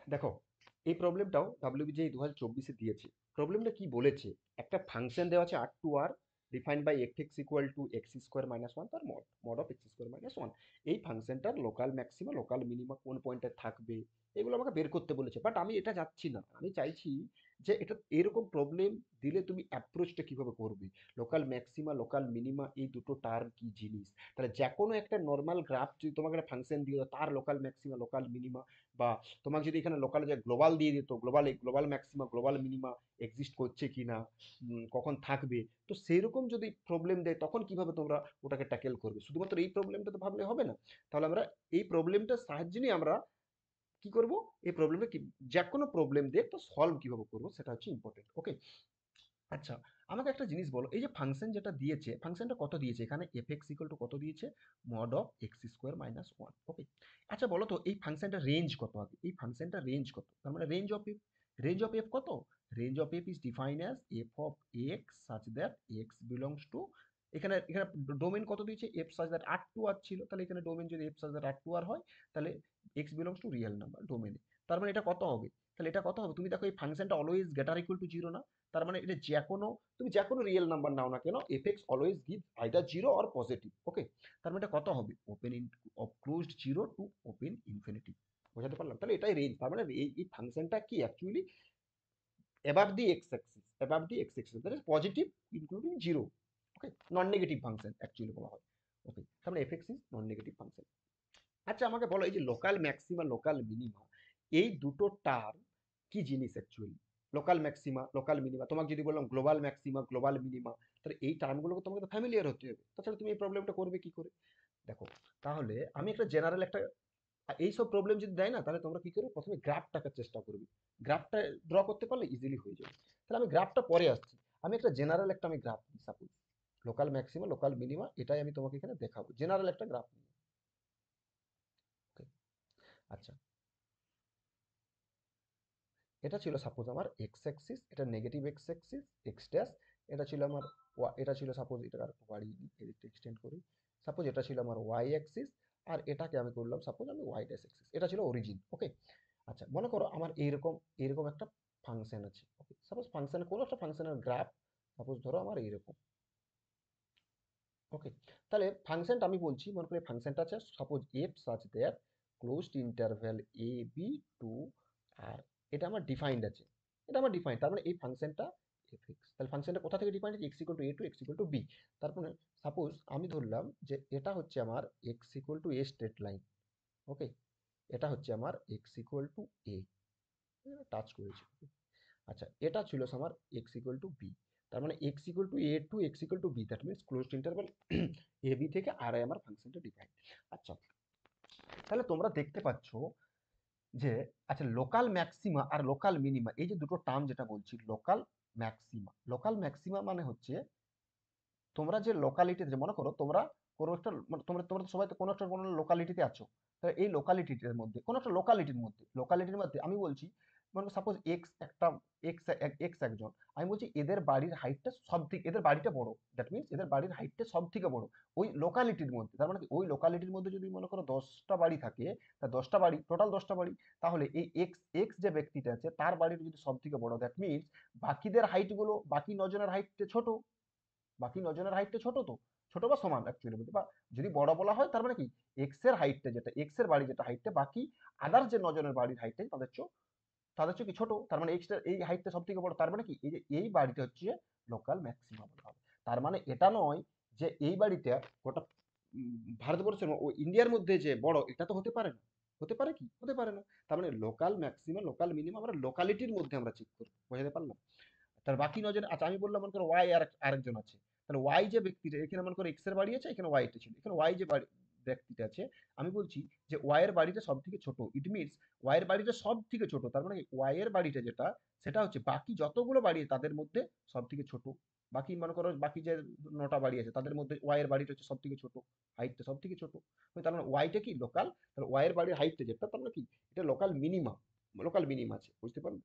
দেখো, এই প্রবলেমটাও ডাব্লিউবিজেই 2024-এ দিয়েছে। প্রবলেমটা কি বলেছে, একটা ফাংশন দেওয়া আছে R to R defined by f x equal to x square minus one তার mod mod of x square minus one. এই ফাংশনটার লোকাল ম্যাক্সিমা লোকাল মিনিমা কোন পয়েন্টে থাকবে এগুলো আমাকে বের করতে বলেছে। বাট আমি এটা যাচ্ছি না, আমি চাইছি যে এটা এরকম প্রবলেম দিলে তুমি অ্যাপ্রোচটা কিভাবে করবে, লোকাল ম্যাক্সিমা লোকাল মিনিমা এই দুটো টার্ম কি জিনিস। তাহলে যে কোনো একটা নর্মাল গ্রাফ যদি তোমাকে একটা ফাংশন দিয়ে দাও, তার লোকাল ম্যাক্সিমা লোকাল মিনিমা, বা তোমাকে যদি এখানে লোকাল যে গ্লোবাল দিয়ে দিত, global global maxima global minima exist করছে কি না, কখন থাকবে, তো সেইরকম যদি প্রবলেম দেয় তখন কিভাবে তোমরা ওটাকে ট্যাকেল করবে। শুধুমাত্র এই প্রবলেমটা তো ভাবলে হবে না। তাহলে আমরা এই প্রবলেমটার সাহায্যে নিয়ে আমরা কি করব, এই প্রবলেমটা কি, যে কোনো প্রবলেম দিয়ে একটা সলভ কিভাবে করবো সেটা হচ্ছে ইম্পর্টেন্ট। ওকে, আচ্ছা, আমাকে একটা জিনিস বলো, এই যে ফাংশন যেটা দিয়েছে, ফাংশনটা কত দিয়েছে এখানে, এফ এক্স ইকুয়াল টু কত দিয়েছে, mod of x square minus one. Okay, আচ্ছা বলো তো এই ফাংশনটা রেঞ্জ কত, আগে এই ফাংশনটা রেঞ্জ কত, তার মানে range of f, range of f কত, range of f is define as f of x such that x belongs to, এখানে এখানে ডোমেন কত দিয়েছে, f such that R to R ছিল, তাহলে এখানে ডোমেন যদি f such that R to R হয়, তাহলে x belongs to real number ডোমেনে। তার মানে এটা কত হবে, তাহলে এটা কত হবে, তুমি দেখো এই ফাংশনটা always greater equal to zero না, তার মানে এটা যে কোনো, তুমি যে কোনো রিয়েল নাম্বার নাও না কেন, f x always give either zero or positive. Okay, তার মানে এটা কত হবে, open in of closed zero to open infinity. বোঝাতে পারলাম, তাহলে এটাই রেঞ্জ, তার মানে এই ফাংশনটা কি actually above the x axis, above the x axis, that is positive including zero. Okay, non negative function actually বলা হয়। ওকে, তার মানে F x is non negative function. আচ্ছা আমাকে বলো, এই যে লোকাল ম্যাক্সিমা লোকাল মিনিমা এই দুটো টার্ম কি জিনিস actually, local maxima local minima, তোমাকে যদি বললাম গ্লোবাল ম্যাক্সিমা গ্লোবাল মিনিমা, তাহলে এই টার্মগুলোকে তোমাকে তো ফ্যামিলিয়ার হতে হবে, তাছাড়া তুমি এই প্রবলেমটা করবে কি করে। দেখো, তাহলে আমি একটা জেনারেল একটা, এইসব প্রবলেম যদি দেয় না, তাহলে তোমরা কি করবে, প্রথমে গ্রাফটাকে চেষ্টা করবে, গ্রাফটা ড্র করতে পারলে ইজিলি হয়ে যাবে। তাহলে আমি গ্রাফটা পরে আসছি, আমি একটা জেনারেল একটা আমি গ্রাফ নিই, suppose local maxima local minima, এটাই আমি তোমাকে এখানে দেখাবো, জেনারেল একটা গ্রাফ নিই। ওকে, আচ্ছা, এটা ছিল সাপোজ আমার এক্স অ্যাক্সিস, এটা negative x Axis x dash, এটা ছিল আমার এটা ছিল সাপোজ, এটা আর বাড়িয়ে দিই, এদিকটা এক্সটেন্ড করি, সাপোজ এটা ছিল আমার ওয়াই অ্যাক্সিস, আর এটাকে আমি করলাম সাপোজ আমি ওয়াই ড্যাশ অ্যাক্সিস, এটা ছিল অরিজিন। ওকে, আচ্ছা মনে করো আমার এইরকম এইরকম একটা ফাংশন আছে। ওকে, সাপোজ ফাংশন কোনো একটা ফাংশনের গ্রাফ, সাপোজ ধরো আমার এইরকম। ওকে, তাহলে ফাংশনটা আমি বলছি, মনে করি ফাংশনটা আছে suppose F such there closed interval a b to আর, এটা আমার ডিফাইন্ড আছে, এটা আমার ডিফাইন্ড, তার মানে এই ফাংশনটা এফ এক্স, তাহলে ফাংশনটা কোথা থেকে ডিফাইন্ড আছে, x equal to a to x equal to b. তারপরে সাপোজ আমি ধরলাম যে এটা হচ্ছে আমার x equal to a straight line. Okay, এটা হচ্ছে আমার x equal to a, touch করেছি। আচ্ছা, এটা ছিল আমার এক্স ইকুয়াল টু বি, তার মানে x equal to a to x equal to b, that means closed interval a b থেকে আর আই আমার ফাংশনটা ডিফাইন। আচ্ছা, তাহলে তোমরা দেখতে পাচ্ছ যে, আচ্ছা লোকাল ম্যাক্সিমা আর লোকাল মিনিমা এই যে দুটো টার্ম যেটা বলছি, লোকাল ম্যাক্সিমা লোকাল ম্যাক্সিমা মানে হচ্ছে তোমরা যে লোকালিটিতে, মনে করো তোমরা কোনো একটা তোমরা তোমরা তো সবাই তো কোনো একটা কোনো লোকালিটিতে আছো, তাহলে এই লোকালিটির মধ্যে কোনো একটা লোকালিটির মধ্যে আমি বলছি, মানে সাপোজ এক্স একটা, এক্স এক্স একজন, আমি বলছি এদের বাড়ির হাইটটা সব থেকে, এদের বাড়িটা বড়, দ্যাট মিনস এদের বাড়ির হাইটটা সব থেকে বড় ওই লোকালিটির মধ্যে, তার মানে কি ওই লোকালিটির মধ্যে যদি মনে করো 10টা বাড়ি থাকে, তা 10টা বাড়ি টোটাল 10টা বাড়ি, তাহলে এই এক্স এক্স যে ব্যক্তিটা আছে তার বাড়ির যদি সব থেকে বড়, দ্যাট মিনস বাকিদের হাইট গুলো, বাকি নজনের হাইট ছোট, বাকি নজনের হাইটটা ছোট, তো ছোট বা সমান অ্যাকচুয়ালি বলতে, বা যদি বড় বলা হয় তার মানে কি এক্স এর হাইটটা, যেটা এক্স এর বাড়ি যেটা হাইটটা, বাকি আদার যে নজনের বাড়ির হাইটটাই তাদের চেয়ে কি ছোট, তার মানে এক্স এই হাইটটা সব থেকে বড়, তার মানে কি এই যে এই বাড়িটা হচ্ছে লোকাল ম্যাক্সিমাম বলা হবে। তার মানে এটা নয় যে এই বাড়িটা গোটা ভারতবর্ষের ও ইন্ডিয়ার মধ্যে যে বড়, এটা তো হতে পারে না, হতে পারে কি, হতে পারে না। তার মানে লোকাল ম্যাক্সিমাম লোকাল মিনিমাম আমরা লোকালিটির মধ্যে আমরা চেক করবো, বুঝতে পারলাম। তার বাকি নজর, আচ্ছা আমি বললাম মনে করো ওয়াই আর আরেকজন আছে, তাহলে ওয়াই যে ব্যক্তিটা, এখানে মনে করো এক্স এর বাড়ি আছে, এখানে ওয়াইটা ছিল, এখানে ওয়াই যে ব্যক্তিটা আছে, আমি বলছি যে ওয়াই এর বাড়িটা সব থেকে ছোট, ইট মিনস ওয়াই এর বাড়িটা সব থেকে ছোট, তার মানে ওয়াই এর বাড়িটা যেটা, সেটা হচ্ছে বাকি যতগুলো বাড়ি তাদের মধ্যে সব থেকে ছোট। বাকি মনে করো বাকি যে 9টা বাড়ি আছে তাদের মধ্যে ওয়াই এর বাড়িটা হচ্ছে সব থেকে ছোট, হাইটটা সব থেকে ছোট, তার মানে ওয়াইটা কি লোকাল, তাহলে ওয়াই এর বাড়ির হাইটটা যেটা, তার মানে কি এটা লোকাল মিনিমাম, লোকাল মিনিমাম আছে, বুঝতে পারলে।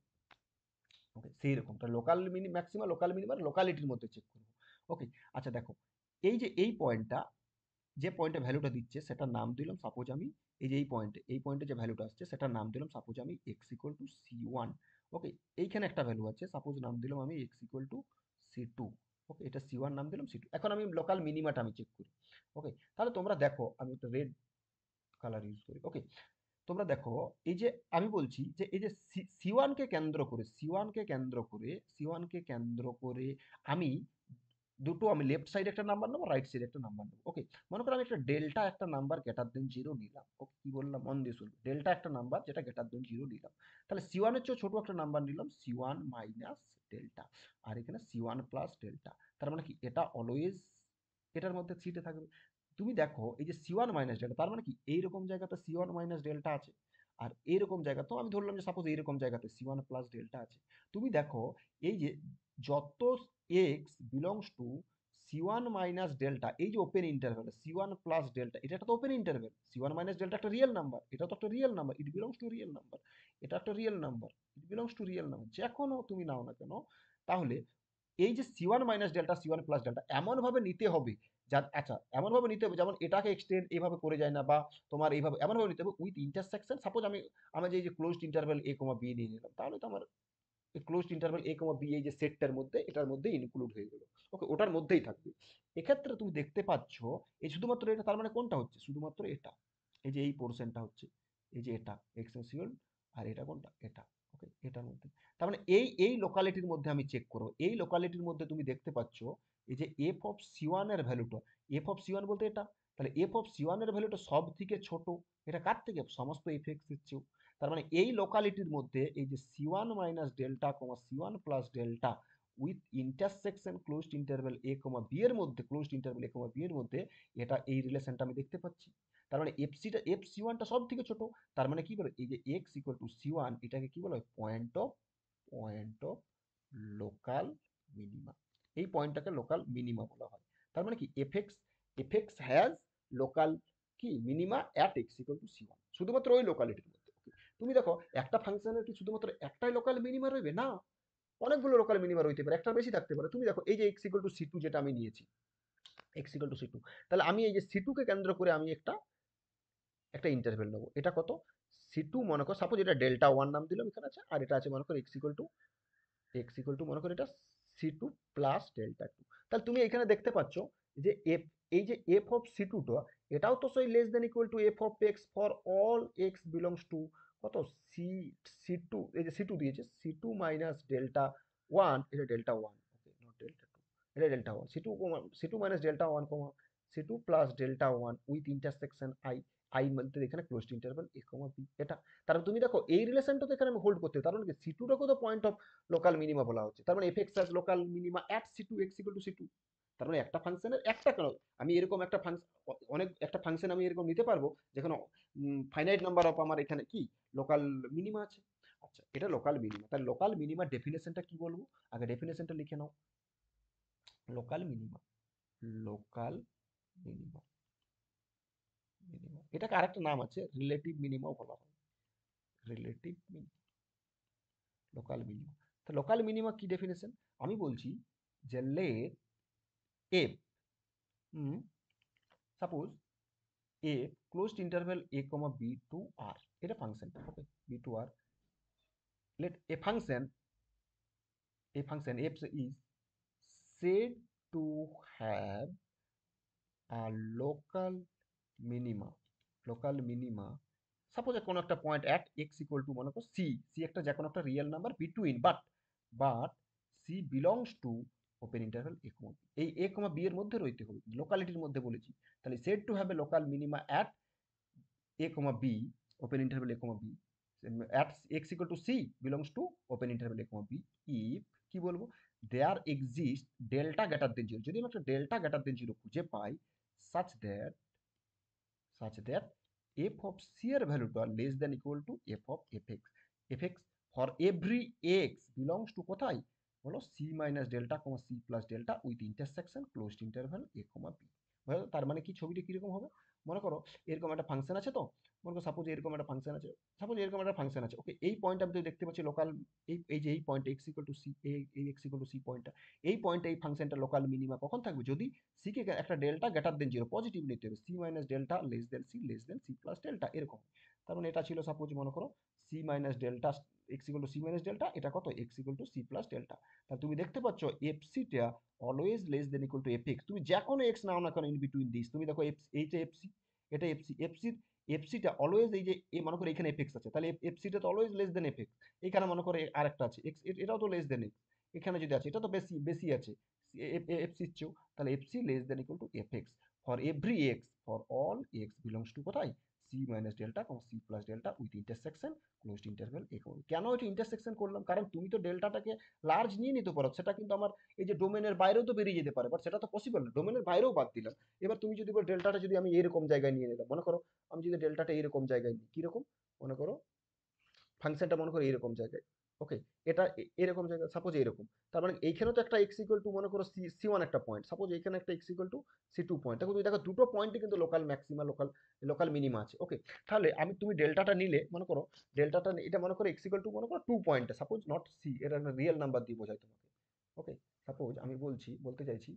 ওকে, সেই রকম লোকাল ম্যাক্সিমাম লোকাল মিনিমাম লোকালিটির মধ্যে চেক করবো। ওকে, আচ্ছা দেখো, এই যে এই পয়েন্টটা, যে পয়েন্টে ভ্যালুটা দিচ্ছে সেটার নাম দিলাম সাপোজ আমি, এই যে এই পয়েন্টে যে ভ্যালুটা আসছে সেটার নাম দিলাম সাপোজ আমি এক্স ইকুয়াল টু C1। ওকে, এইখানে একটা ভ্যালু আছে, সাপোজ নাম দিলাম আমি এক্স ইকুয়াল টু C2। ওকে, এটা C1 নাম দিলাম, C2। এখন আমি লোকাল মিনিমাটা আমি চেক করি। ওকে, তাহলে তোমরা দেখো আমি একটা রেড কালার ইউজ করি। ওকে, তোমরা দেখো এই যে আমি বলছি যে এই যে সি ওয়ানকে কেন্দ্র করে আমি দুটো, আমি লেফট সাইডে একটা নাম্বার নেবো, রাইট সাইডে একটা নাম্বার নেবো। ওকে, মনে করো আমি একটা ডেল্টা একটা নাম্বার গ্রেটার দেন 0 নিলাম। ওকে, কি বললাম মন দিয়ে শুনবে, ডেল্টা একটা নাম্বার যেটা গ্রেটার দেন 0 নিলাম। তাহলে C1-এর চেয়ে ছোট একটা নাম্বার নিলাম, C1 মাইনাস ডেল্টা, আর এখানে C1 প্লাস ডেল্টা। তার মানে কি এটা অলওয়েজ এটার মধ্যে সিটে থাকবে। তুমি দেখো এই যে C1 মাইনাস ডেল্টা, তার মানে কি এইরকম জায়গাতে C1 মাইনাস ডেল্টা আছে, আর এইরকম জায়গা তো আমি ধরলাম যে সাপোজ এইরকম জায়গাতে C1 প্লাস ডেল্টা আছে। তুমি দেখো এই যে যত x belongs two C1 minus delta, এই যে open interval C1 plus delta, এটা একটা open interval. C1 minus delta একটা রিয়েল নাম্বার, এটা তো একটা real number, it belongs to real number. এটা একটা real number, it belongs to real number, যে কোনো তুমি নাও না কেন। তাহলে এই যে C1 minus delta, C1 plus delta এমনভাবে নিতে হবে, যা আচ্ছা এমনভাবে নিতে হবে যেমন এটাকে এক্সটেন্ড এইভাবে করে যায় না, বা তোমার এইভাবে এমনভাবে নিতে হবে উইথ ইন্টারসেকশন। সাপোজ আমি আমার যে এই যে closed interval a comma b নিয়ে নিলাম, তাহলে তো আমার এই closed interval a comma b এই যে সেটটার মধ্যে এটার মধ্যে ইনক্লুড হয়ে গেল। ওকে, ওটার মধ্যেই থাকবে। এক্ষেত্রে তুমি দেখতে পাচ্ছ এই শুধুমাত্র এটা, তার মানে কোনটা হচ্ছে, শুধুমাত্র এটা, এই যে এই পোর্শনটা হচ্ছে, এই যে এটা এক্সেন্সিয়াল, আর এটা কোনটা, এটা। ওকে, এটার মধ্যে, তার মানে এই এই লোকালিটির মধ্যে আমি চেক করবো। এই লোকালিটির মধ্যে তুমি দেখতে পাচ্ছ এই যে এফ অফ C1 এর ভ্যালুটা, এফ অফ C1 বলতে এটা, তাহলে এফ অফ C1 এর ভ্যালুটা সব থেকে ছোট। এটা কার থেকে, সমস্ত এফএক্স এর চেয়েও। তার মানে এই লোকালিটির মধ্যে এই যে C1 minus delta comma C1 plus delta with intersection closed interval a comma b এর মধ্যে, closed interval a comma b এর মধ্যে, এটা এই রিলেশনটা আমি দেখতে পাচ্ছি। তার মানে এফ সি ওয়ানটা সব থেকে ছোট। তার মানে কি বলে, এই যে এক্স ইকুয়াল টু C1, এটাকে কি বলা হয়, পয়েন্ট অফ লোকাল মিনিমা। এই পয়েন্টটাকে লোকাল মিনিমা বলা হয়। তার মানে কি এফএক্স হ্যাজ লোকাল কি minima at x equal two C1, শুধুমাত্র ওই লোকালিটির মধ্যে। তুমি দেখো একটা ফাংশনের কি শুধুমাত্র একটাই লোকাল মিনিমা রইবে না, অনেকগুলো লোকাল মিনিমা রইতে পারে, একটা বেশি থাকতে পারে। তুমি দেখো এই যে এক্স ইকুয়াল টু C2 যেটা আমি নিয়েছি, এক্স ইকুয়াল টু C2, তাহলে আমি এই যে C2 কে কেন্দ্র করে আমি একটা একটা ইন্টারভেল নেবো। এটা কত, C2 মনে করো সাপোজ এটা ডেল্টা ওয়ান নাম দিলাম এখানে আছে, আর এটা আছে মনে করো এক্স ইকুয়াল টু মনে করো এটা C2 প্লাস ডেল্টা টু। তাহলে তুমি এখানে দেখতে পাচ্ছ যে এফ, এই যে এফ অফ C2 টা, এটাও তো সেই less than equal to f of x for all x belongs to কত সি C2, এই যে C2 দিয়েছে C2 মাইনাস ডেল্টা ওয়ান, এটা delta one, okay not delta two, এটা delta one, C2 minus delta one comma C2 plus delta one with intersection I মধ্যে এখানে closed interval a comma b, এটা। তারপর তুমি দেখো এই রিলেশনটা তো এখানে আমি হোল্ড করতে হবে, কারণ কি C2টাকে তো পয়েন্ট অফ লোকাল মিনিমা বলা হচ্ছে। তার মানে FX as local minima at C2 x equal two C2। তার মানে একটা ফাংশনের একটা কেন, আমি এরকম একটা ফাংশন, অনেক একটা ফাংশন আমি এরকম নিতে পারবো যেখানে ফাইনাইট নাম্বার অফ আমার এখানে কি লোকাল মিনিমা আছে। আচ্ছা, এটা লোকাল মিনিমা, তাহলে লোকাল মিনিমা ডেফিনেশনটা কি বলবো, আগে ডেফিনেশনটা লিখে নাও। লোকাল মিনিমা, লোকাল মিনিমা, এটাকে আরেকটা নাম আছে রিলেটিভ মিনিমাও বলা হয়, রিলেটিভ লোকাল মিনিমা। তো লোকাল মিনিমা কি ডেফিনেশন, আমি বলছি যে let f, suppose a closed interval a comma b to r, এটা ফাংশনটা okay, b to r, let a function f is said to have a local minima suppose কোনো একটা point at x equal to মনে করো c একটা যে কোনো একটা real number between, but c belongs to open interval A comma b, এই a comma B এর মধ্যে রইতে হবে, লোকালিটির মধ্যে বলেছি। তাহলে said to have a local minima at a comma b open interval a comma b at x equal to c belongs to open interval a comma b if কি বলবো, there exist delta greater than zero, যদি আমি একটা delta greater than zero খুঁজে পাই, such that f of c এর ভ্যালুটা less than equal two f of fx for every x belongs to কোথায় বলো c minus delta comma c plus delta with intersection closed interval a comma b। তার মানে কি ছবিটা কিরকম হবে, মনে করো এরকম একটা ফাংশন আছে, তো মনে করো সাপোজ এরকম একটা ফাংশন আছে, ওকে, এই পয়েন্ট আমি তো দেখতে পাচ্ছি লোকাল, এই যে এই point x equal to c, এই এক্স ইকুয়াল টু সি পয়েন্টটা, এই পয়েন্টে এই ফাংশনটা লোকাল মিনিমা কখন থাকবে, যদি সি কে একটা delta greater than zero positive নিতে হবে, সি মাইনাস ডেল্টা লেস দেন সি প্লাস ডেল্টা এরকম। তার মানে এটা ছিল সাপোজ মনে করো C minus delta x equal to C minus delta, এটা কত x equal to C plus delta. তাহলে তুমি দেখতে পাচ্ছ এফসিটা always less than equal to f x, তুমি যে কোনো এক্স নাও না কেন ইন বিটুইন দিস, তুমি দেখো এইটা এফসি, এটা এফসির এফসিটা অলওয়েজ এই যে মনে করো এখানে এফ এক্স আছে, তাহলে এফসিটা তো always less than F x. এখানে মনে করো আরেকটা আছে এক্স, এটাও তো লেস দেন এক্স, এখানে যদি আছে এটা তো বেশি বেশি আছে এফসির চেয়েও, তাহলে f c less than equal to f x for every x, for all x belongs to কোথায় c minus delta c plus delta with intersection closed interval a. কেন এটা ইন্টারসেকশন করলাম, কারণ তুমি তো ডেল্টাটাকে লার্জ নিয়ে নিতে পারো, সেটা কিন্তু আমার এই যে ডোমেনের বাইরেও তো বেরিয়ে যেতে পারে, বাট সেটা তো পসিবল না, ডোমেনের বাইরেও বাদ দিলাম। এবার তুমি যদি বলো ডেল্টাটা যদি আমি এরকম জায়গায় নিয়ে নিলাম, মনে করো আমি যদি ডেল্টাটা এরকম জায়গায় নিই, কিরকম মনে করো ফাংশনটা মনে করো এরকম জায়গায়, ওকে, এটা এরকম জায়গায় সাপোজ এরকম, তার মানে এইখানে তো একটা এক্স ইকুয়াল টু মনে করো সি সি ওয়ান একটা পয়েন্ট, সাপোজ এইখানে একটা x equal to c two point, দেখো তুমি দেখো দুটো পয়েন্টে কিন্তু লোকাল ম্যাক্সিমা লোকাল মিনিমা আছে, ওকে। তাহলে আমি তুমি ডেল্টাটা নিলে মনে করো ডেল্টাটা এটা মনে করো এক্স ইকুয়াল টু মনে করো টু পয়েন্টে, সাপোজ নট সি, এটা একটা রিয়েল নাম্বার দিয়ে বোঝাই তোমাকে, ওকে। সাপোজ আমি বলতে চাইছি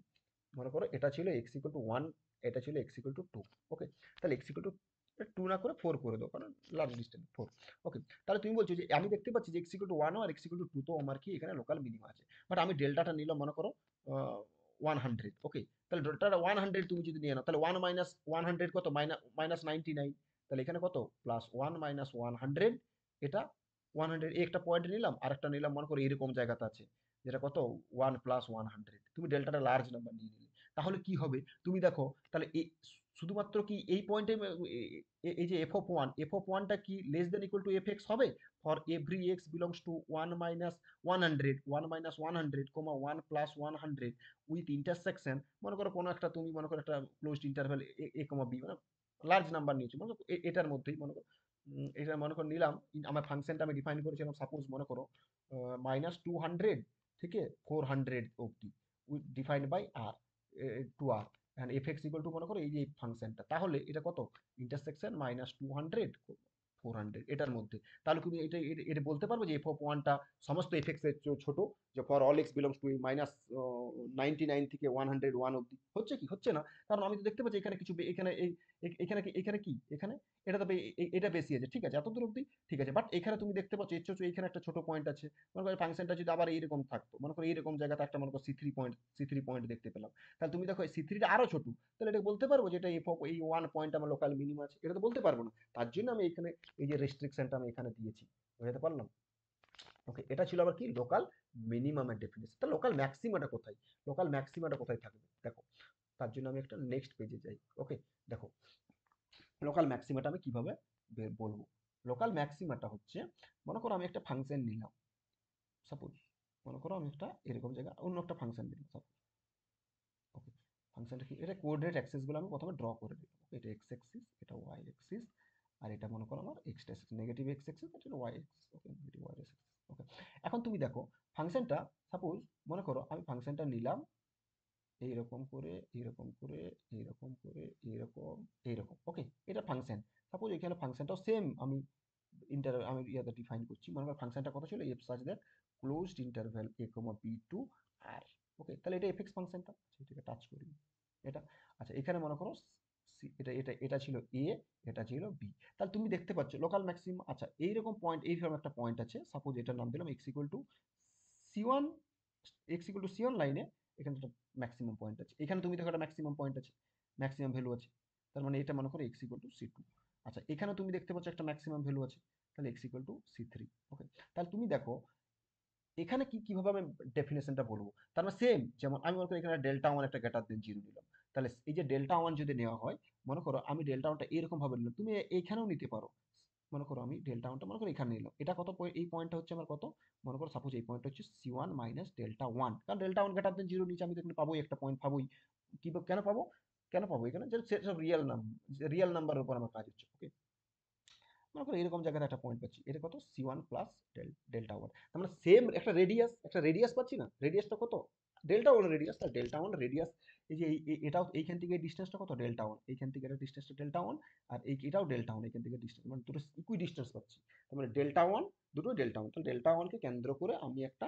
মনে করো এটা ছিল এক্স ইকুয়াল টু ওয়ান, এটা ছিল এক্স ইকুয়াল টু টু, ওকে। তাহলে এক্স ইকুয়াল টু টু না করে ফোর করে দাও, কারণ লার্জ ডিস্টেন্স ফোর, ওকে। তাহলে তুমি বলছো যে আমি দেখতে পাচ্ছি যে এক্স ইকুয়াল টু ওয়ান আর এক্স ইকুয়াল টু টু, তো আমার কি এখানে লোকাল মিনিমা আছে, বাট আমি ডেল্টাটা নিলাম মনে করো 100, ওকে। তাহলে ডেল্টাটা 100 তুমি যদি নিয়ে নাও, তাহলে ওয়ান মাইনাস 100 কত, মাইনাস 99, তাহলে এখানে কত প্লাস ওয়ান মাইনাস 100, এটা 100 একটা পয়েন্ট নিলাম, আর একটা নিলাম মনে করো এরকম জায়গাতে আছে, যেটা কত ওয়ান প্লাস 100, তুমি ডেল্টাটা লার্জ নাম্বার নিয়ে নিলে, তাহলে কি হবে তুমি দেখো, তাহলে শুধুমাত্র কি এই পয়েন্টে এই যে এফ অফ ওয়ানটা কি less than equal to f x হবে for every x belongs to one minus 100 comma one plus 100 with intersection, মনে করো কোনো একটা তুমি মনে করো একটা ক্লোজড ইন্টারভ্যাল এ কমা বি, মানে লার্জ নাম্বার নিয়েছি মনে করো এটার মধ্যেই মনে করো এটা মনে করো নিলাম, আমার ফাংশনটা আমি ডিফাইন করেছিলাম সাপোজ মনে করো -200 থেকে 400 অবধি with defined by r to r, and f x equal to মনে করো এই যে ফাংশনটা, তাহলে এটা কত ইন্টারসেকশন -200 400 এটার মধ্যে, তাহলে তুমি এটা এটা বলতে পারবে যে এফ অফ ওয়ানটা সমস্ত এফ এক্স এর ছোট, যে for all x belongs two -99 থেকে 101 অবধি, হচ্ছে কি হচ্ছে না, কারণ আমি তো দেখতে পাচ্ছি এখানে কিছু এখানে এই এখানে কি এখানে এটা তো এটা বেশি আছে, ঠিক আছে এতদূর অবধি ঠিক আছে, বাট এখানে তুমি দেখতে পাচ্ছ এখানে একটা ছোট পয়েন্ট আছে, মনে করো ফাংশনটা যদি আবার এইরকম থাকতো, মনে করো এইরকম জায়গাতে একটা মনে করো সি থ্রি পয়েন্ট দেখতে পেলাম, তাহলে তুমি দেখো সি থ্রিটা আরো ছোট, তাহলে এটা বলতে পারবো যে এটা এই ওয়ান পয়েন্ট আমার লোকাল মিনিমাম আছে, এটা তো বলতে পারবো না, তার জন্য আমি এখানে এই যে রেস্ট্রিকশনটা আমি এখানে দিয়েছি, বুঝতে পারলাম, ওকে। এটা ছিল আবার কি লোকাল মিনিমামের ডেফিনেশন। তা লোকাল ম্যাক্সিমাটা কোথায়, থাকবে দেখো, তার জন্য আমি একটা নেক্সট পেজে যাই, ওকে। দেখো লোকাল ম্যাক্সিমাটা আমি কিভাবে বলবো, লোকাল ম্যাক্সিমাটা হচ্ছে মনে করো আমি একটা ফাংশন নিলাম, সাপোজ মনে করো আমি একটা এরকম জায়গা অন্য একটা ফাংশন দিলাম, ওকে। ফাংশনটা কি, এটা কোঅর্ডিনেট অ্যাক্সিস গুলো আমি প্রথমে ড্র করে দিলাম, এটা এক্স অ্যাক্সিস, এটা ওয়াই অ্যাক্সিস, আর এটা মনে করো আমার x Axis, negative x Axis, এটা ওয়াই অ্যাক্সিস, ওকে, নেগেটিভ ওয়াই অ্যাক্সিস, ওকে। এখন তুমি দেখো ফাংশনটা, সাপোজ মনে করো আমি ফাংশনটা নিলাম এইরকম করে এইরকম করে এইরকম করে এইরকম এইরকম, ওকে, এটা ফাংশন। সাপোজ এখানে ফাংশনটাও সেম আমি ইয়াতে ডিফাইন করছি, মনে করো ফাংশনটা কত ছিল f such that closed interval A comma B to R, okay. তাহলে এটা এফএক্স ফাংশনটা, এটাকে টাচ করি, এটা আচ্ছা, এখানে মনে করো এটা ছিল এ, এটা ছিল বি, তাহলে তুমি দেখতে পাচ্ছ লোকাল ম্যাক্সিমাম, আচ্ছা এইরকম পয়েন্ট, এইরকম একটা পয়েন্ট আছে, সাপোজ এটার নাম দিলাম x equal to c one, লাইনে এখানে একটা ম্যাক্সিমাম পয়েন্ট আছে, এখানে তুমি দেখো একটা ম্যাক্সিমাম পয়েন্ট আছে, ম্যাক্সিমাম ভ্যালু আছে, তার মানে এটা মনে করো x equal to c two, আচ্ছা এখানে তুমি দেখতে পাচ্ছ একটা ম্যাক্সিমাম ভ্যালু আছে, তাহলে x equal to c three, okay. তাহলে তুমি দেখো এখানে কিভাবে আমি ডেফিনেশনটা বলবো, তার মানে সেম, যেমন আমি মনে করি এখানে ডেল্টা ওয়ান একটা গ্রেটার দেন জিরো নিলাম, তাহলে এই যে ডেল্টা ওয়ান যদি নেওয়া হয়, মনে করো আমি ডেল্টা ওয়ানটা এরকম ভাবে নিলাম, তুমি এইখানেও নিতে পারো, মনে করো আমি ডেল্টা ওয়ানটা মনে করো এখানে নিলাম, এটা কত এই পয়েন্টটা হচ্ছে আমার কত, মনে করো সাপোজ এই পয়েন্টটা হচ্ছে c one minus delta one, কারণ delta one greater than zero নিচে আমি তো এখানে পাবোই একটা পয়েন্ট পাবোই, কি কেন পাবো এখানে, যে সেসব রিয়েল নাম্বারের উপর আমার কাজ হচ্ছে, ওকে। মনে করো এরকম জায়গাতে একটা পয়েন্ট পাচ্ছি, এটা কত C one plus delta one, তার মানে সেম একটা রেডিয়াস পাচ্ছি না, রেডিয়াসটা কত ডেল্টা ওয়ান রেডিয়াস, তার ডেল্টা ওয়ান রেডিয়াস এই যে এটাও এইখান থেকে ডিস্টেন্সটা কত ডেল্টা ওয়ান, এইখান থেকে এটা ডিস্টেন্সটা ডেল্টা ওয়ান, আর এটাও ডেল্টা ওয়ান, এখান থেকে ডিস্টেন্স মানে দুটো ইকুই ডিস্টেন্স পাচ্ছি। তার মানে ডেল্টা ওয়ান, দুটো ডেল্টা ওয়ান, তাহলে ডেল্টা ওয়ানকে কেন্দ্র করে আমি একটা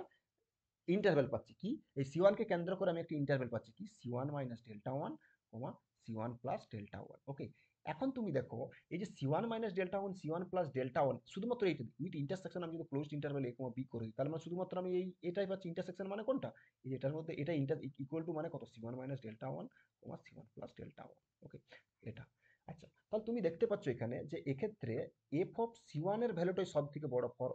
ইন্টারভ্যাল পাচ্ছি কি, এই সি ওয়ানকে কেন্দ্র করে আমি একটা ইন্টারভ্যাল পাচ্ছি কি, C one minus delta one comma C one plus delta one. Okay, এখন তুমি দেখো এই যে C one minus delta one, C one plus delta one, শুধুমাত্র এইটা উইথ ইন্টারসেকশন আমি যদি ক্লোজড ইন্টারভ্যাল এ কমা বি করে দিই, তাহলে মানে শুধুমাত্র আমি এটাই পাচ্ছি। ইন্টারসেকশন মানে কোনটা, এই এটার মধ্যে এটা ইকুয়াল টু মানে কত, C one minus delta one comma C one plus delta one. Okay, এটা আচ্ছা, তাহলে তুমি দেখতে পাচ্ছ এখানে যে এক্ষেত্রে এফ অফ সি ওয়ান এর ভ্যালুটাই সব থেকে বড় for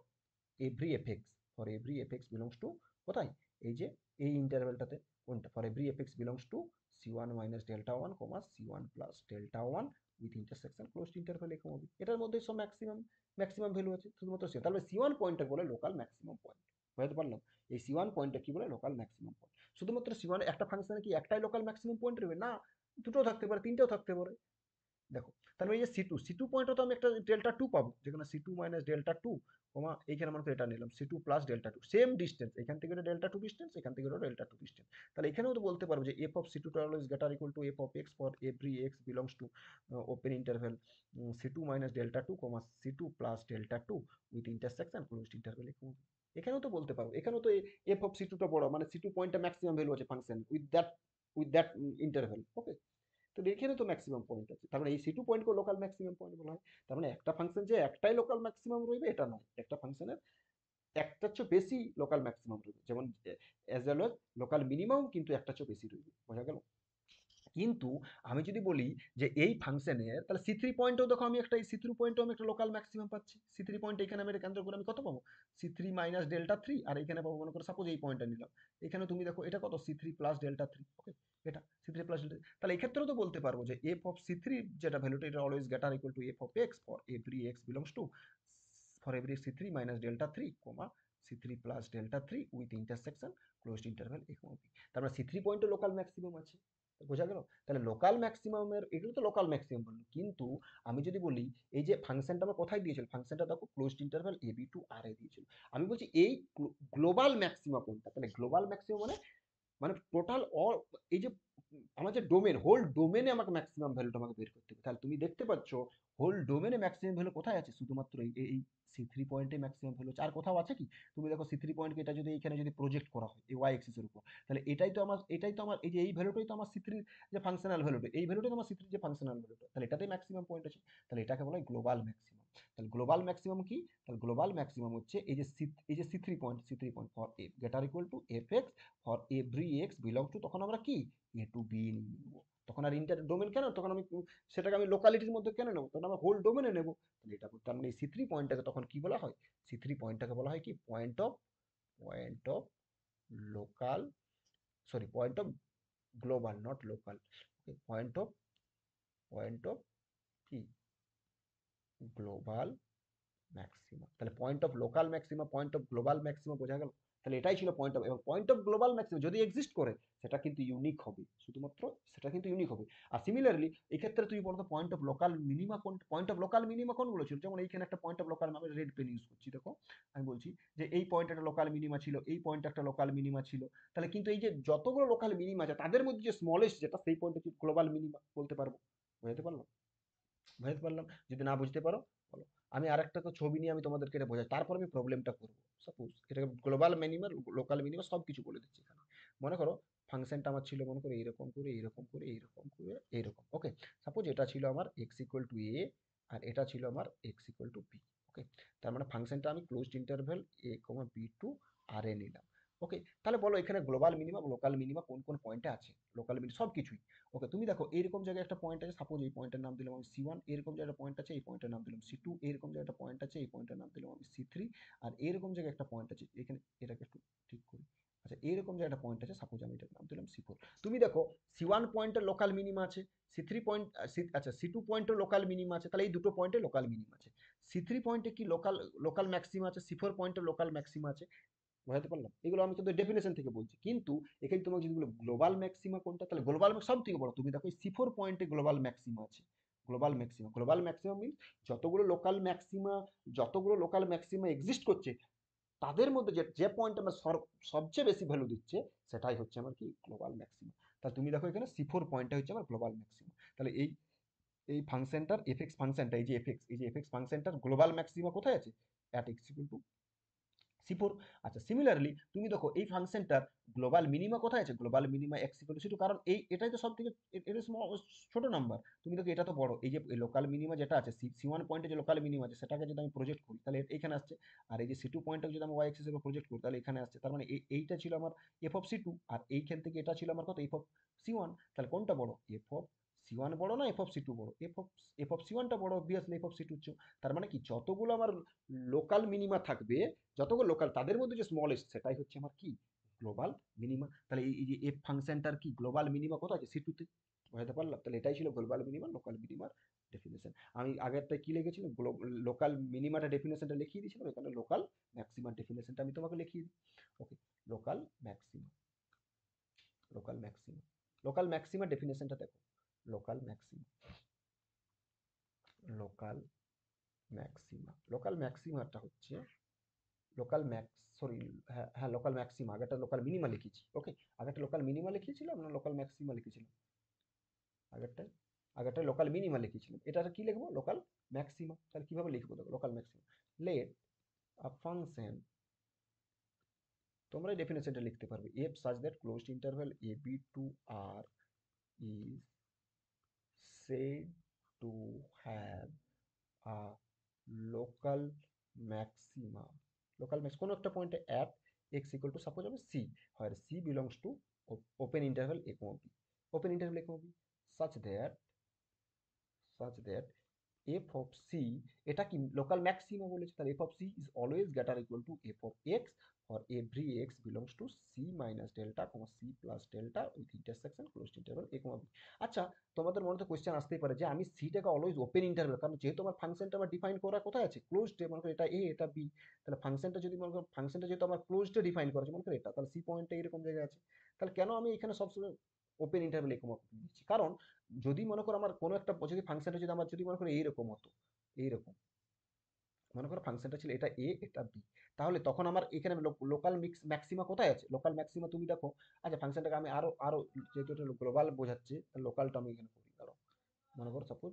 every f x, for every f x belongs to কোথায়, এই যে এই ইন্টারভ্যালটাতে, কোনটা, for every f x belongs to c one minus delta one comma C one plus delta one with intersection closed interval A comma b, এটার মধ্যে সব maximum maximum value আছে শুধুমাত্র সে, তাহলে সি ওয়ান পয়েন্টটা বলে লোকাল ম্যাক্সিমাম পয়েন্ট। বুঝতে পারলাম, এই সি ওয়ান পয়েন্টটা কি বলে লোকাল ম্যাক্সিমাম পয়েন্ট। শুধুমাত্র সি ওয়ান একটা ফাংশনে কি একটাই লোকাল ম্যাক্সিমাম পয়েন্ট রয়েছে না, দুটো থাকতে পারে, তিনটেও থাকতে পারে। দেখো তাহলে এই যে সি টু পয়েন্টও তো আমি একটা ডেল্টা টু পাবো, যেখানে c two minus delta two comma এইখানে মনে করি এটা নিলাম c two plus delta two, same distance, এখান থেকে ডেল্টা টু ডিস্টেন্স, এখান থেকে ডেল্টা টু ডিস্টেন্স। তাহলে এখানেও তো বলতে পারবো যে f of c two always greater equal to f of x for every x belongs to open interval c two minus delta two comma c two plus delta two with intersection closed interval. এখানেও তো বলতে পারবো, এখানেও তো F of C টুটা বড়, মানে C two পয়েন্টটা ম্যাক্সিমাম ভ্যালু আছে function with that interval. Okay, তো এখানে তো ম্যাক্সিমাম পয়েন্ট আছে, তার মানে এই সি টু পয়েন্টকে লোকাল ম্যাক্সিমাম পয়েন্ট বলা হয়। তার মানে একটা ফাংশন যে একটাই লোকাল ম্যাক্সিমাম রইবে এটা নয়, একটা ফাংশনের একটার চেয়ে বেশি লোকাল ম্যাক্সিমাম রইবে, যেমন as well as local minimum কিন্তু একটা চেয়ে বেশি রইবে। বোঝা গেল? কিন্তু আমি যদি বলি যে এই ফাংশনের তাহলে সি থ্রি পয়েন্টেও দেখো আমি একটা, এই সি থ্রি পয়েন্টেও আমি একটা লোকাল ম্যাক্সিমাম পাচ্ছি। সি থ্রি পয়েন্ট এখানে আমি এটা কেন্দ্র করে আমি কত পাবো, C three minus delta three, আর এখানে পাবো মনে করো সাপোজ এই পয়েন্টটা নিলাম, এখানে তুমি দেখো এটা কত, C three plus delta three. Okay, এটা সি থ্রি প্লাস ডেল্টা, তাহলে এক্ষেত্রেও তো বলতে পারবো যে এফ অফ সি থ্রি যেটা ভ্যালুটা এটা always greater equal to f of x for every x belongs to for every c three minus delta three comma c three plus delta three with intersection closed interval A comma b. তারপরে c three পয়েন্টে local maximum আছে। বোঝা গেল? তাহলে local ম্যাক্সিমামের এগুলো তো local maximum বললো, কিন্তু আমি যদি বলি এই যে ফাংশনটা আমার কোথায় দিয়েছিল, ফাংশনটা দেখো closed interval a b to আর এ দিয়েছিল, আমি বলছি এই গ্লোবাল ম্যাক্সিমা কোনটা, তাহলে গ্লোবাল ম্যাক্সিমাম মানে মানে টোটাল অল, এই যে আমার যে ডোমেন, হোল ডোমেনে আমাকে ম্যাক্সিমাম ভ্যালুটা আমাকে বের করতে হবে। তাহলে তুমি দেখতে পাচ্ছ হোল ডোমেনে ম্যাক্সিমাম ভ্যালু কোথায় আছে, শুধুমাত্র এই সি থ্রি পয়েন্টে ম্যাক্সিমাম ভ্যালু আছে, আর কোথাও আছে কি? তুমি দেখো সি থ্রি পয়েন্টকে এটা যদি এখানে যদি প্রজেক্ট করা হয় এই ওয়াই এক্সিসের উপর, তাহলে এটাই তো আমার এই যে এই ভ্যালুটাই তো আমার সি থ্রির যে ফাংশনাল ভ্যালুটা, এই ভ্যালুটাই তো আমার সি থ্রির যে ফাংশনাল ভ্যালুটা, তাহলে এটাতেই ম্যাক্সিমাম পয়েন্ট আছে। তাহলে এটাকে বলা হয় গ্লোবাল ম্যাক্সিমাম। তাহলে গ্লোবাল ম্যাক্সিমাম কি, তাহলে গ্লোবাল ম্যাক্সিমাম হচ্ছে এই যে c three point for a greater equal to f x for every x belong to, তখন আমরা কি এ টু বি নিয়ে নেবো, তখন আর ইন্টার ডোমেন কেন, তখন আমি সেটাকে আমি লোকালিটির মধ্যে কেন নেবো, তখন আমরা হোল ডোমেনে নেবো। তাহলে এটা তার মানে এই সি থ্রি পয়েন্টটাকে তখন কি বলা হয়, সি থ্রি পয়েন্টটাকে বলা হয় কি point of local, sorry point of global, not local, point of কি গ্লোবাল ম্যাক্সিমা। তাহলে point of local maxima, point of global maxima, বোঝা গেল? তাহলে এটাই ছিল পয়েন্ট অফ, এবং পয়েন্ট অফ গ্লোবাল ম্যাক্সিমা যদি এক্সিস্ট করে সেটা কিন্তু ইউনিক হবে, শুধুমাত্র সেটা কিন্তু ইউনিক হবে। আর সিমিলারলি এই ক্ষেত্রে তুমি বলতো পয়েন্ট অফ লোকাল মিনিমা কোন, পয়েন্ট অফ লোকাল মিনিমা কোনগুলো ছিল, যেমন এইখানে একটা পয়েন্ট অফ লোকাল, আমি রেড পেন ইউজ করছি, দেখো আমি বলছি যে এই পয়েন্ট একটা লোকাল মিনিমা ছিল, এই পয়েন্ট একটা লোকাল মিনিমা ছিল, তাহলে কিন্তু এই যে যতগুলো লোকাল মিনিমা আছে তাদের মধ্যে যে স্মলেস্ট যেটা, সেই পয়েন্ট হচ্ছে গ্লোবাল মিনিমা বলতে পারবো। বুঝতে পারলাম? বুঝতে পারলাম? যদি না বুঝতে পারো বলো। আমি আরেকটা তো ছবি নিয়ে আমি তোমাদেরকে এটা বোঝাই, তারপর আমি প্রবলেমটা করবো। সাপোজ এটাকে গ্লোবাল মিনিমাম লোকাল মিনিমাম সব কিছু বলে দিচ্ছি এখানে। মনে করো ফাংশনটা আমার ছিল মনে করো এইরকম করে এইরকম করে এইরকম করে এইরকম। ওকে, সাপোজ এটা ছিল আমার এক্স ইকুয়াল টু এ, আর এটা ছিল আমার এক্স ইকুয়াল টু বি। ওকে, তার মানে ফাংশনটা আমি closed interval A comma B to আর এ নিলাম। ওকে, তাহলে বলো এখানে গ্লোবাল মিনিমাম লোকাল মিনিমাম কোন কোন পয়েন্টে আছে, লোকাল মিনিমাম সব কিছুই। ওকে, তুমি দেখো এরকম জায়গায় একটা পয়েন্ট আছে, সাপোজ এই পয়েন্টের নাম দিলাম আমি সি ওয়ান, এরকম জায়গায় একটা পয়েন্ট আছে এই পয়েন্টের নাম দিলাম সি টু, এরকম জায়গায় একটা পয়েন্ট আছে এই পয়েন্টের নাম দিলাম আমি সি থ্রি, আর এরকম জায়গায় একটা পয়েন্ট আছে এখানে, এটাকে একটু ঠিক করি। আচ্ছা, এরকম জায়গায় একটা পয়েন্ট আছে, সাপোজ আমি এটার নাম দিলাম সি ফোর। তুমি দেখো সি ওয়ান পয়েন্টের লোকাল মিনিমা আছে, সি থ্রি পয়েন্ট, আচ্ছা সি টু পয়েন্টের লোকাল মিনিমা আছে, তাহলে এই দুটো পয়েন্টে লোকাল মিনিমা আছে। সি থ্রি পয়েন্টে কি লোকাল লোকাল ম্যাক্সিমা আছে, সি ফোর পয়েন্টে লোকাল ম্যাক্সিমা আছে। বোঝাতে পারলাম? এগুলো আমি কিন্তু ডেফিনেশন থেকে বলছি, কিন্তু এখানে তোমাকে যদি বলো গ্লোবাল ম্যাক্সিমা কোনটা, তাহলে গ্লোবাল সব থেকে বড়, তুমি দেখো সি ফোর পয়েন্টে গ্লোবাল ম্যাক্সিমা আছে। গ্লোবাল ম্যাক্সিমা মিনস যতগুলো লোকাল ম্যাক্সিমা এক্সিস্ট করছে তাদের মধ্যে যে যে পয়েন্ট আমার সবচেয়ে বেশি ভ্যালু দিচ্ছে সেটাই হচ্ছে আমার কি গ্লোবাল ম্যাক্সিমা। তাহলে তুমি দেখো এখানে C4 পয়েন্টটা হচ্ছে আমার গ্লোবাল ম্যাক্সিমা। তাহলে এই ফাংশনটার এফএক্স ফাংশনটা, এই যে এফএক্স ফাংশনটার গ্লোবাল ম্যাক্সিমা কোথায় আছে? At x equal two C4। আচ্ছা, সিমিলারলি তুমি দেখো এই ফাংশনটার গ্লোবাল মিনিমা কোথায় আছে? Global minima x equal two C2, কারণ এটাই তো সব থেকে এটা ছোট নাম্বার। তুমি দেখো এটা তো বড়, এই যে লোকাল মিনিমা যেটা আছে, C1 পয়েন্টে যে লোকাল মিনিমা আছে সেটাকে যদি আমি প্রজেক্ট করি তাহলে এইখানে আসছে। আর এই যে C2 পয়েন্টটাকে যদি আমি ওয়াই এক্সিস এর প্রজেক্ট করি তাহলে এখানে আসছে। তার মানে এইটা ছিল আমার f(c2), আর এইখান থেকে এটা ছিল আমার কত? f(c1). তাহলে কোনটা বড়? f(c1) বড় না f(c2) বড়? f(c1)টা বড়, অবভিয়াসলি f(c2) র চেয়ে। তার মানে কি, যতগুলো আমার লোকাল মিনিমা থাকবে, যতগুলো লোকাল, তাদের মধ্যে যে স্মলেস্ট সেটাই হচ্ছে আমার কি? Global minima. তাহলে এই যে এফ ফাংশনটার কি গ্লোবাল মিনিমা কোথায় আছে? C2-তে। বুঝতে পারলাম? তাহলে এটাই ছিল গ্লোবাল মিনিমা লোকাল মিনিমার ডেফিনেশন। আমি আগেরটা কি লিখেছিলাম? লোকাল মিনিমাটা ডেফিনেশনটা লিখিয়ে দিয়েছিলাম, এখানে লোকাল ম্যাক্সিমার ডেফিনেশনটা আমি তোমাকে লিখিয়ে দিই। Okay, local maxima, local maxima, local ম্যাক্সিমার ডেফিনেশনটা দেখো। Local maxima, local maxima, local ম্যাক্সিমাটা হচ্ছে লোকাল ম্যাক্স সরি হ্যাঁ হ্যাঁ লোকাল ম্যাক্সিমা, আগেরটা লোকাল মিনিমা লিখেছি। ওকে, আগেরটা লোকাল মিনিমা লিখেছিলাম না লোকাল ম্যাক্সিমা লিখেছিলাম? আগেরটায় আগেরটায় লোকাল মিনিমা লিখেছিলাম, এটা কি লিখবো? Local maxima. তাহলে কিভাবে লিখবো দেখো local maxima? Let a function, তোমরা ডেফিনেশনটা লিখতে পারবে, f such that closed interval a b to r is said to have a local maxima, local max কোনো একটা পয়েন্টে at x equal to suppose হবে c, where c belongs to open interval a comma b, open interval a comma b, such that such that f of c, এটা কি local maxima বলেছে, তাহলে f of c is always greater or equal to f of x for every x belongs to c minus delta comma c plus delta with intersection closed interval a comma b। আচ্ছা, তোমাদের মনে তো question আসতেই পারে যে আমি সিটাকে always open interval, কারণ যেহেতু আমার ফাংশনটা আমার ডিফাইন করা কোথায় আছে? ক্লোজড এ। মনে করো এটা a এটা b, তাহলে ফাংশনটা যদি মনে করো ফাংশনটা যেহেতু আমার ক্লোজড এ ডিফাইন করা আছে, মনে করো এটা, তাহলে c পয়েন্টটা এরকম জায়গায় আছে। তাহলে কেন আমি এখানে সবসময় ওপেন ইন্টারভেল এ কমা দিচ্ছি? কারণ যদি মনে করো আমার কোনো একটা যদি ফাংশনটা যদি আমার যদি মনে করো এইরকম হতো, এইরকম মনে করো ফাংশনটা ছিল এটা এ এটা বি, তাহলে তখন আমার এখানে লোকাল মিক্স ম্যাক্সিমা কোথায় আছে? লোকাল ম্যাক্সিমা তুমি দেখো। আচ্ছা, ফাংশনটাকে আমি আরো আরো যেহেতু এটা গ্লোবাল বোঝাচ্ছে, লোকালটা আমি এখানে করি। ধরো মনে করো সাপোজ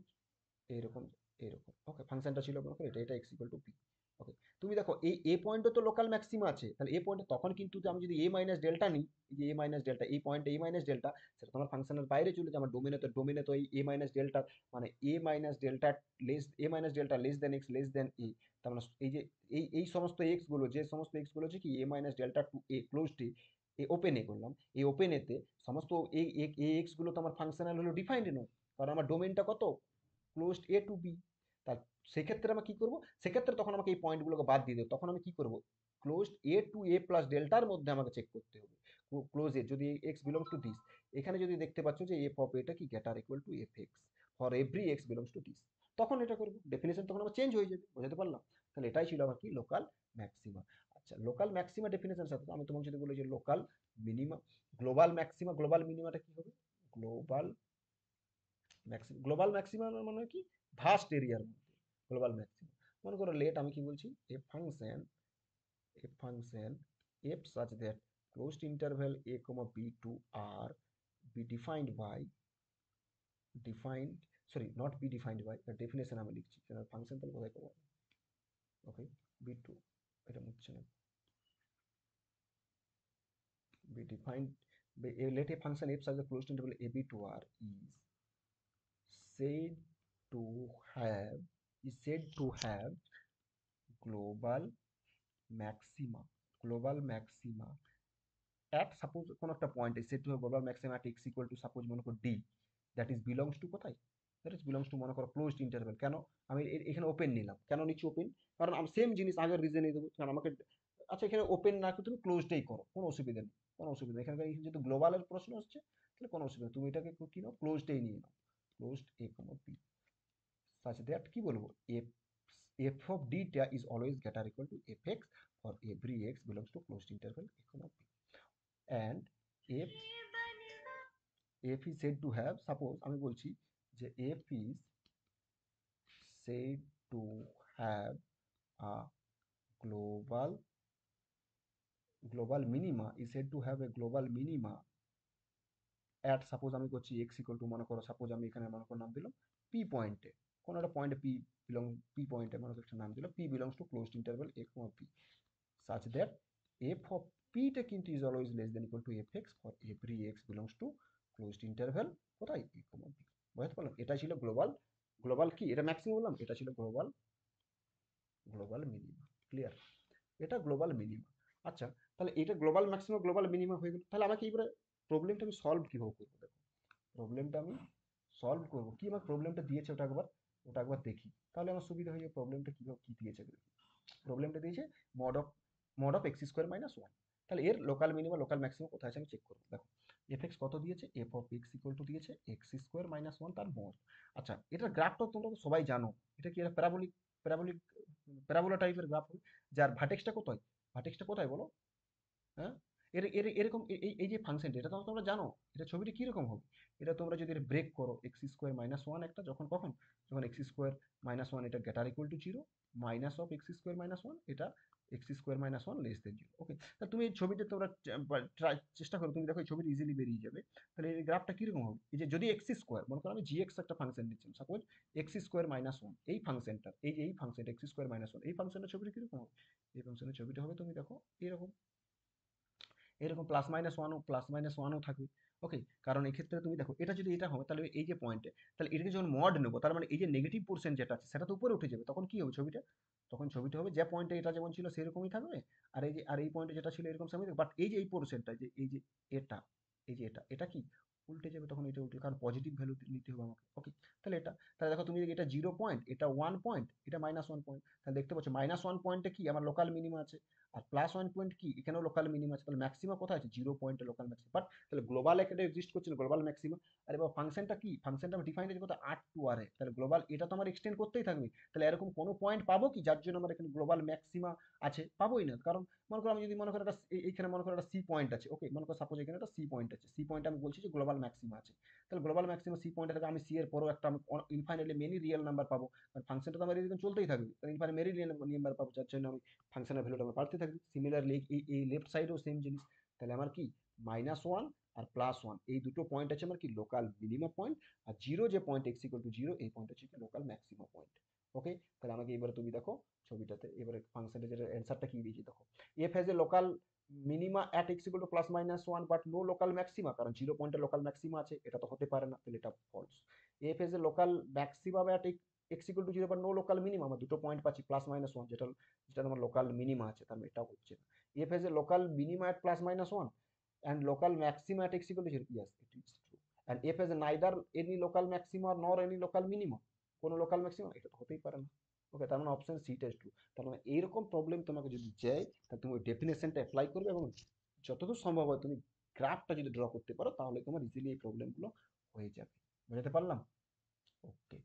এইরকম, এইরকম। ওকে, ফাংশনটা ছিল মনে করো এটা এটা এক্স ইকুয়াল টু বি। ওকে, তুমি দেখো এই এ পয়েন্টে তো লোকাল ম্যাক্সিমা আছে, তাহলে এ পয়েন্টে তখন কিন্তু আমি যদি এ মাইনাস ডেল্টা নিই, এই যে এ মাইনাস ডেল্টা, এই পয়েন্টে এ মাইনাস ডেল্টা, সেটা তোমার ফাংশনের বাইরে চলে যায়। আমার ডোমেনে তো এই এ মাইনাস ডেল্টা, মানে A minus delta less, A minus delta less than X less than A. তার মানে এই যে এই সমস্ত এক্স গুলো, যে সমস্ত এক্স গুলো হচ্ছে কি এ মাইনাস ডেল্টা টু এ ক্লোজড এ ওপেন এ করলাম, এই ওপেন এতে সমস্ত এই এক্স গুলো তো আমার ফাংশনাল হলো ডিফাইন্ড নয়, কারণ আমার ডোমেনটা কত? ক্লোজড এ টু বি। তার সেক্ষেত্রে আমরা কি করব? সেক্ষেত্রে তখন আমাকে এই পয়েন্টগুলোকে বাদ দিয়ে দেবো। তখন আমি কি করব? ক্লোজড এ টু এ প্লাস ডেল্টার মধ্যে আমাকে চেক করতে হবে ক্লোজ এ, যদি এক্স বিলংস টু দিস। এখানে যদি দেখতে পাচ্ছ যে এফ অফ এটা কি greater equal to f x for every x belongs to this, তখন এটা করবো। ডেফিনেশন তখন আমার চেঞ্জ হয়ে যাবে। বুঝতে পারলাম? তাহলে এটাই ছিল আমার কি লোকাল ম্যাক্সিমা। আচ্ছা, লোকাল ম্যাক্সিমা ডেফিনেশনের সাথে আমি তোমাকে যদি বলি যে local minima, global maxima, global মিনিমাটা কি হবে? গ্লোবাল ম্যাক্সিমাম, গ্লোবাল ম্যাক্সিমাম মানে কি? ভাস্ট এরিয়ার মধ্যে গ্লোবাল ম্যাক্সিমাম। মনে করো লেট আমি কি বলছি, a function F such that closed interval A comma B to R be defined by defined sorry not be defined by, definition আমি লিখছি, ফাংশন তাহলে কোথায় পাবো? ওকে, বি টু, এটা মুছছে না, B defined let a function f such that closed interval a b to r said to have is said to have global maxima, global maxima at suppose কোনো একটা point set to global maxima at x equal two suppose মনে করো D, that is belongs to কোথায়? That is belongs to মনে করো closed interval. কেন আমি এখানে ওপেন নিলাম? কেন নিচ্ছি ওপেন? কারণ আমি সেম জিনিস আগের রিজনে দেবো, কারণ আমাকে আচ্ছা এখানে ওপেন না করে তুমি ক্লোজডেই করো, কোনো অসুবিধা নেই, কোনো অসুবিধা নেই। এখানে যেহেতু গ্লোবালের প্রশ্ন হচ্ছে তাহলে কোনো অসুবিধা নেই, তুমি এটাকে কি নাও? ক্লোজডেই নিয়ে নাও, closed A comma B such that কি বলবো, f f of d is always greater equal to fx for every x belongs to closed interval a comma b, and f f is said to have, suppose আমি বলছি যে f is said to have a global global minima, is said to have a global minima at suppose আমি করছি x equal to, মনে করো suppose আমি এখানে মনে করো নাম দিলাম পি পয়েন্টে, কোনো একটা পয়েন্টে পি পয়েন্টে মনে করো একটা নাম দিলাম P belongs to closed interval A comma P, such that f of p টা কিন্তু is always less than equal to fx for every x belongs to closed interval কোথায় a comma b। বুঝতে পারলাম? এটা ছিল গ্লোবাল, গ্লোবাল কি এটা maximum বললাম, এটা ছিল গ্লোবাল, গ্লোবাল মিনিমা। ক্লিয়ার? এটা গ্লোবাল মিনিমা। আচ্ছা, তাহলে এটা গ্লোবাল ম্যাক্সিমা গ্লোবাল মিনিমা হয়ে গেল। তাহলে আমাকে এবারে প্রবলেমটা আমি সলভ কিভাবে করবো? দেখো, প্রবলেমটা আমি সলভ করবো কি, আমার প্রবলেমটা দিয়েছে ওটা একবার দেখি, তাহলে আমার সুবিধা হয়ে যাবে। প্রবলেমটা কিভাবে কি দিয়েছে দেখি। প্রবলেমটা দিয়েছে mod of x square minus one. তাহলে এর লোকাল মিনিমা লোকাল ম্যাক্সিমাম কোথায় আছে আমি চেক করবো। দেখো, এফ এক্স কত দিয়েছে, F of x equal two দিয়েছে এক্স স্কোয়ার মাইনাস ওয়ান তার মড। আচ্ছা, এটার গ্রাফটা তোমরা তো সবাই জানো, এটা কি এটা প্যারাবোলিক, প্যারাবোলিক প্যারাবোলা টাইপের গ্রাফ হবে, যার ভার্টেক্সটা কোথায়, ভার্টেক্সটা কোথায় বলো? হ্যাঁ, এর এর এরকম এই যে ফাংশনটা, এটা তো তোমরা জানো, এটা ছবিটা কিরকম হবে। এটা তোমরা যদি ব্রেক করো এক্স স্কোয়ার মাইনাস ওয়ান একটা, যখন কখন, যখন এক্স স্কোয়ার মাইনাস ওয়ান এটা greater equal to zero, minus of x square minus one এটা X square minus one less than zero. Okay, তা তুমি এই ছবিতে তোমরা চেষ্টা করো, তুমি দেখো এই ছবিটা ইজিলি বেরিয়ে যাবে। তাহলে এই গ্রাফটা কিরকম হবে, এই যে যদি এক্স স্কোয়ার মনে করো আমি জি এক্স একটা ফাংশন নিচ্ছি, suppose x square minus one, এই ফাংশনটা এই যে এই ফাংশনটা এক্স স্কোয়ার মাইনাস ওয়ান, এই ফাংশনের ছবিটা কিরকম হবে, এই ফাংশনের ছবিটা হবে তুমি দেখো এরকম, এরকম প্লাস মাইনাস ওয়ানও থাকবে। ওকে, কারণ এই ক্ষেত্রে তুমি দেখো এটা যদি এটা হয় তাহলে এই যে পয়েন্টে, তাহলে এটাকে যখন মড নেবো তার মানে এই যে নেগেটিভ পোর্শন যেটা আছে সেটা তো উপরে উঠে যাবে, তখন কি হবে ছবিটা, তখন ছবিটা হবে যে পয়েন্টে এটা যেমন ছিল সেরকমই থাকবে, আর এই যে আর এই পয়েন্টে যেটা ছিল এরকম সেমই থাকবে, বাট এই যে এই পোর্শনটা যে এই যে এটা, এই যে এটা কি উল্টে যাবে, তখন এটা উল্টে, কারণ পজিটিভ ভ্যালু নিতে হবে আমাকে। ওকে, তাহলে এটা, তাহলে দেখো তুমি এটা জিরো পয়েন্ট, এটা ওয়ান পয়েন্ট, এটা মাইনাস ওয়ান পয়েন্ট, তাহলে দেখতে পাচ্ছ মাইনাস ওয়ান পয়েন্টে কি আমার লোকাল মিনিমা আছে, আর প্লাস ওয়ান পয়েন্ট কি এখানেও লোকাল মিনিমা আছে, তাহলে ম্যাক্সিমা কোথায় আছে জিরো পয়েন্টে লোকাল ম্যাক্সিমা, বাট তাহলে গ্লোবাল একটা এক্সিস্ট করছিল গ্লোবাল ম্যাক্সিমা। আর এবার ফাংশনটা কি, ফাংশনটা ডিফাইন আছে কোথায় আর টু আর এ, তাহলে গ্লোবাল এটা তো আমার এক্সটেন্ড করতেই থাকবে। তাহলে এরকম কোনো পয়েন্ট পাবো কি যার জন্য আমার এখানে গ্লোবাল ম্যাক্সিমা আছে, পাবোই না। কারণ মনে করো আমি যদি মনে করো একটা এইখানে মনে করো একটা সি পয়েন্ট আছে, ওকে মনে করো সাপোজ এখানে একটা সি পয়েন্ট আছে, সি পয়েন্ট আমি বলছি যে গ্লোবাল ম্যাক্সিমা আছে, তাহলে গ্লোবাল ম্যাক্সিমা সি পয়েন্টে থাকে, আমি সি এর পরও একটা আমি ইনফাইনাইটলি মেনি রিয়েল নাম্বার পাবো, কারণ ফাংশনটা তো আমার এরকম চলতেই থাকবে, তাহলে ইনফাইনাইট মেনি রিয়েল নাম্বার পাবো, যার জন্য আমি ফাংশনের ভ্যালুটা আমার বাড়তে থাকবে। সিমিলারলি এই লেফট সাইডেও সেম জিনিস, তাহলে আমার কি মাইনাস ওয়ান আর প্লাস ওয়ান এই দুটো পয়েন্ট আছে আমার কি লোকাল মিনিমা পয়েন্ট, আর জিরো যে point x equal to zero এই পয়েন্ট হচ্ছে কি লোকাল ম্যাক্সিমা পয়েন্ট। ওকে, তাহলে আমাকে এবারে তুমি দেখো ছবিটাতে এবারে ফাংশনের যেটা অ্যান্সারটা কি দিয়েছি দেখো, f has a local minima at x equal to plus minus one but no local maxima, কারণ জিরো পয়েন্টে লোকাল ম্যাক্সিমা আছে, এটা তো হতে পারে না, তাহলে এটা false. F has a local maximum at x equal to zero but no local minima, আমার দুটো পয়েন্ট পাচ্ছি প্লাস মাইনাস ওয়ান, যেটা যেটা আমার লোকাল মিনিমা আছে, তার মানে এটাও হচ্ছে না। F has a local minima at plus minus one and local maxima at x equal to 0, yes it is true, and f has neither any local maxima nor any local minima, কোনো local maximum এটা তো হতেই পারে না। ওকে, তার মানে option সিটা is true. তার মানে এইরকম প্রবলেম তোমাকে যদি চাই, তাহলে তুমি ওই ডেফিনেশনটা অ্যাপ্লাই করবে এবং যতদূর সম্ভব হয় তুমি গ্রাফটা যদি ড্র করতে পারো তাহলে তোমার ইজিলি এই প্রবলেমগুলো হয়ে যাবে। বুঝতে পারলাম? ওকে।